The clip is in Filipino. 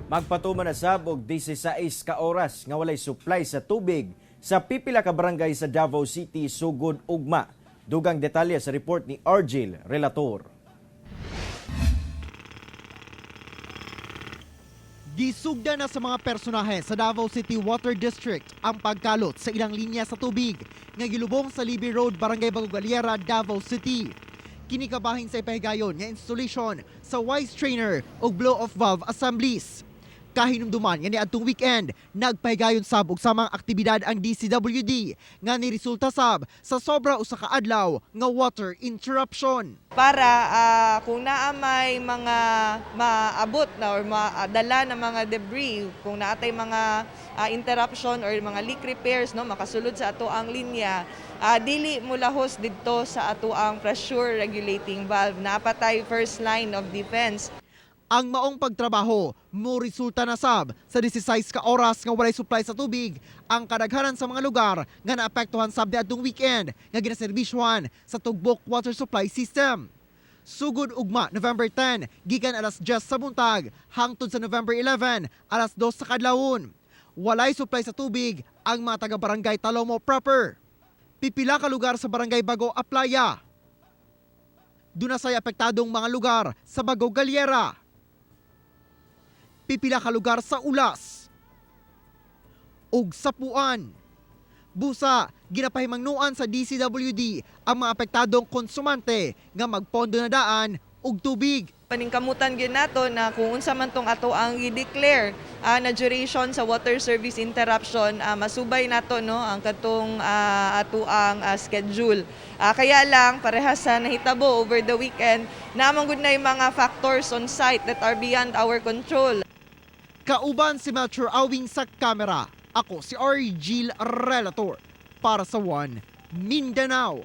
Magpatuman na sab og 16 ka oras nga walay supply sa tubig sa pipila ka barangay sa Davao City, sugod ugma. Dugang detalye sa report ni Argel Relator. Gisugda na sa mga personahe sa Davao City Water District ang pagkalot sa ilang linya sa tubig nga gilubong sa Libby Road, Barangay Bagogaliera, Davao City. Kinikabahin sa ipahigayon nga installation sa wise trainer o blow-off valve assemblies. Kahinumduman nga niadtong weekend, nagpahigayon sab og samang aktibidad ang DCWD nga niresulta sab sa sobra usa ka adlaw nga water interruption. Para kung naamay mga maabot na or madala na mga debris, kung naatay mga interruption or mga leak repairs, no, makasulod sa ato ang linya, dili mulahos didto sa ato ang pressure regulating valve. Napatay first line of defense. Ang maong pagtrabaho mo resulta na sab sa 16 ka oras nga walay supply sa tubig ang kadaghanan sa mga lugar nga naapektuhan sab niadtong weekend nga ginaserbisyuhan sa Tugbok Water Supply System. Sugod ugma November 10 gikan alas 10 sa buntag hangtod sa November 11 alas 2 sa kadlawon. Walay supply sa tubig ang mga taga-barangay Talomo proper. Pipila ka lugar sa barangay Bago Aplaya. Dunasay apektadong mga lugar sa Bago Galiera. Pipila ka lugar sa Ulas ug Sapuan. Busa, ginapahimangnuan sa DCWD ang mga apektadong konsumante nga magpondo na daan og tubig. Paningkamutan gyud nato na kung unsa man tong ato ang i-declare na duration sa water service interruption, masubay nato no ang katong ato ang schedule. Kaya lang parehas sa nahitabo over the weekend, namang gud na yung mga factors on site that are beyond our control. Kauban si Metro Awing sa kamera. Ako si Argel Relator para sa One Mindanao.